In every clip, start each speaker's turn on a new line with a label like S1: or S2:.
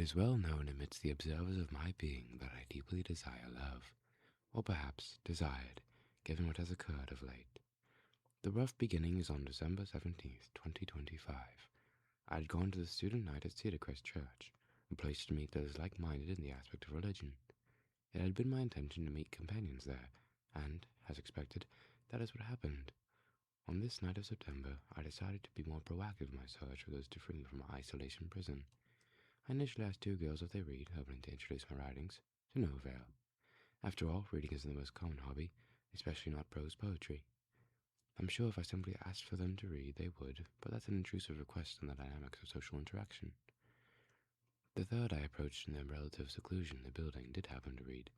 S1: is well known amidst the observers of my being that I deeply desire love, or perhaps desired, given what has occurred of late. The rough beginning is on December 17th, 2025. I had gone to the student night at Cedar Crest Church, a place to meet those like-minded in the aspect of religion. It had been my intention to meet companions there, and, as expected, that is what happened. On this night of September, I decided to be more proactive in my search for those to free me from my isolation prison. I initially asked two girls if they read, hoping to introduce my writings, to no avail. After all, reading isn't the most common hobby, especially not prose poetry. I'm sure if I simply asked for them to read, they would, but that's an intrusive request in the dynamics of social interaction. The third I approached in their relative seclusion in the building did happen to read.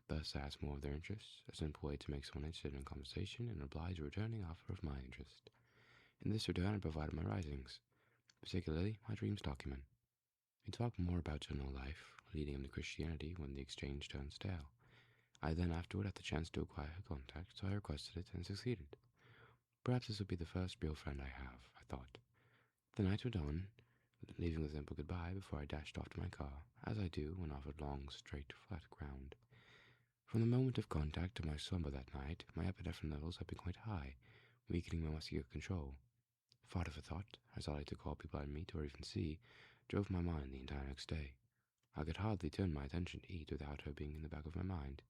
S1: Thus I asked more of their interests, a simple way to make someone interested in conversation and oblige a returning offer of my interest. In this return I provided my writings, particularly my dreams document. We talked more about general life, leading into Christianity when the exchange turned stale. I then afterward had the chance to acquire her contact, so I requested it and succeeded. Perhaps this would be the first real friend I have, I thought. The night went on, leaving a simple goodbye before I dashed off to my car, as I do when offered long, straight, flat ground. From the moment of contact to my slumber that night, my epinephrine levels had been quite high, weakening my muscular control. Thought of a thought, as I like to call people I meet or even see, drove my mind the entire next day. I could hardly turn my attention to eat without her being in the back of my mind.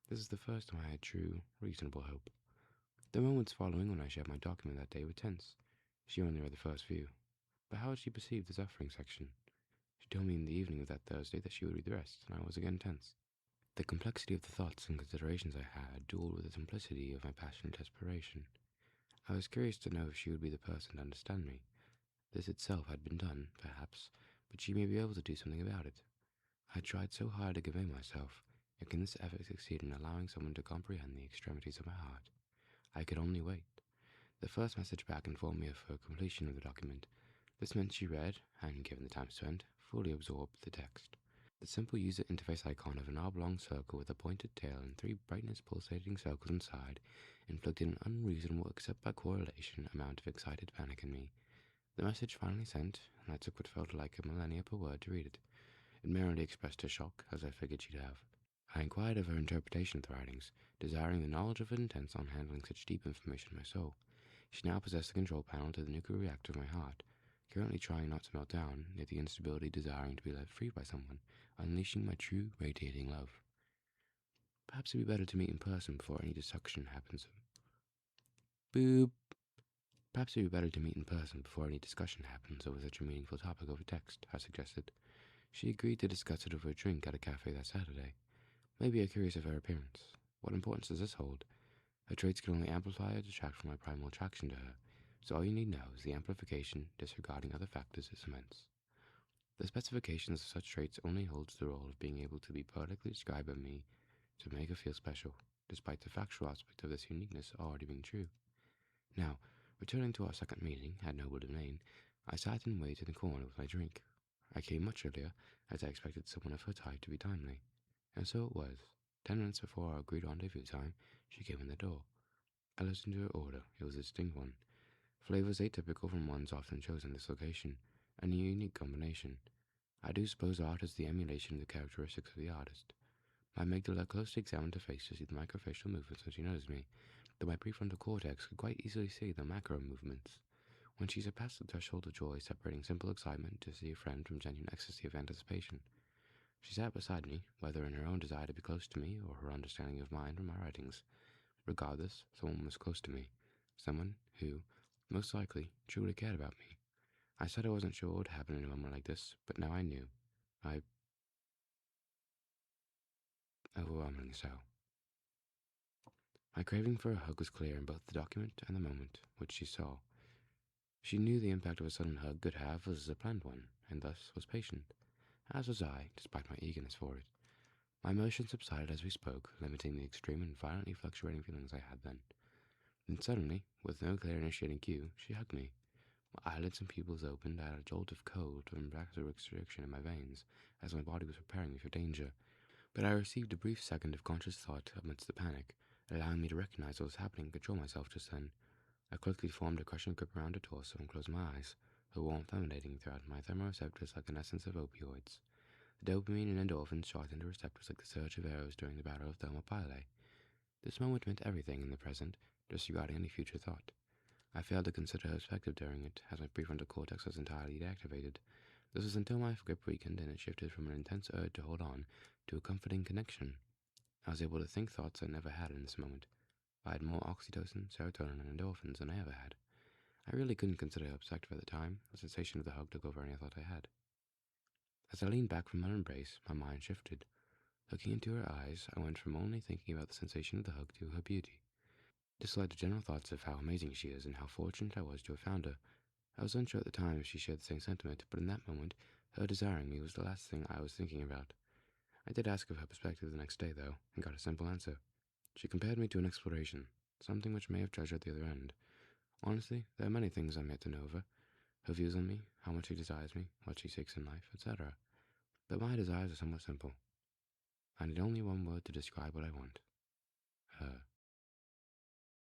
S1: This is the first time I had true, reasonable hope. The moments following when I shared my document that day were tense. She only read the first few. But how had she perceived the suffering section? She told me in the evening of that Thursday that she would read the rest, and I was again tense. The complexity of the thoughts and considerations I had duelled with the simplicity of my passionate desperation. I was curious to know if she would be the person to understand me. This itself had been done, perhaps, but she may be able to do something about it. I had tried so hard to convey myself, yet can this effort succeed in allowing someone to comprehend the extremities of my heart? I could only wait. The first message back informed me of her completion of the document. This meant she read, and given the time spent, fully absorbed the text. The simple user interface icon of an oblong circle with a pointed tail and three brightness pulsating circles inside inflicted an unreasonable, except by correlation, amount of excited panic in me. The message finally sent, and I took what felt like a millennia per word to read it. It merely expressed her shock, as I figured she'd have. I inquired of her interpretation of the writings, desiring the knowledge of her intents on handling such deep information in my soul. She now possessed the control panel to the nuclear reactor of my heart, currently trying not to melt down, yet the instability desiring to be let free by someone, unleashing my true, radiating love. Perhaps it'd be better to meet in person before any discussion happens. Boop! Perhaps it'd be better to meet in person before any discussion happens over such a meaningful topic over text, I suggested. She agreed to discuss it over a drink at a cafe that Saturday. Maybe curious of her appearance. What importance does this hold? Her traits can only amplify or detract from my primal attraction to her, so all you need know is the amplification, disregarding other factors, is immense. The specifications of such traits only holds the role of being able to be poetically described by me to make her feel special, despite the factual aspect of this uniqueness already being true. Now, returning to our second meeting at Noble Domain, I sat and waited in the corner with my drink. I came much earlier, as I expected someone of her type to be timely. And so it was. 10 minutes before our agreed rendezvous time, she came in the door. I listened to her order. It was a distinct one. Flavors atypical from ones often chosen in this location, and a unique combination. I do suppose art is the emulation of the characteristics of the artist. My amygdala closely examined her face to see the microfacial movements when she noticed me, though my prefrontal cortex could quite easily see the macro movements. When she surpassed the threshold of joy separating simple excitement to see a friend from genuine ecstasy of anticipation. She sat beside me, whether in her own desire to be close to me or her understanding of mine from my writings. Regardless, someone was close to me. Someone who, most likely, truly cared about me. I said I wasn't sure what would happen in a moment like this, but now I knew. Overwhelmingly so. My craving for a hug was clear in both the document and the moment which she saw. She knew the impact of a sudden hug could have as a planned one, and thus was patient, as was I, despite my eagerness for it. My emotions subsided as we spoke, limiting the extreme and violently fluctuating feelings I had then. Then suddenly, with no clear initiating cue, she hugged me. My eyelids and pupils opened. I had a jolt of cold and restriction in my veins, as my body was preparing me for danger. But I received a brief second of conscious thought amidst the panic, allowing me to recognize what was happening and control myself just then. I quickly formed a crushing grip around her torso and closed my eyes, her warmth emanating throughout my thermoreceptors like an essence of opioids. The dopamine and endorphins shot into receptors like the surge of arrows during the Battle of Thermopylae. This moment meant everything in the present, disregarding any future thought. I failed to consider her perspective during it, as my prefrontal cortex was entirely deactivated. This was until my grip weakened and it shifted from an intense urge to hold on to a comforting connection. I was able to think thoughts I never had in this moment. I had more oxytocin, serotonin, and endorphins than I ever had. I really couldn't consider her perspective at the time. The sensation of the hug took over any thought I had. As I leaned back from her embrace, my mind shifted. Looking into her eyes, I went from only thinking about the sensation of the hug to her beauty. This led to general thoughts of how amazing she is and how fortunate I was to have found her. I was unsure at the time if she shared the same sentiment, but in that moment, her desiring me was the last thing I was thinking about. I did ask of her perspective the next day, though, and got a simple answer. She compared me to an exploration, something which may have treasure at the other end. Honestly, there are many things I'm yet to know of her. Her views on me, how much she desires me, what she seeks in life, etc. But my desires are somewhat simple. I need only one word to describe what I want.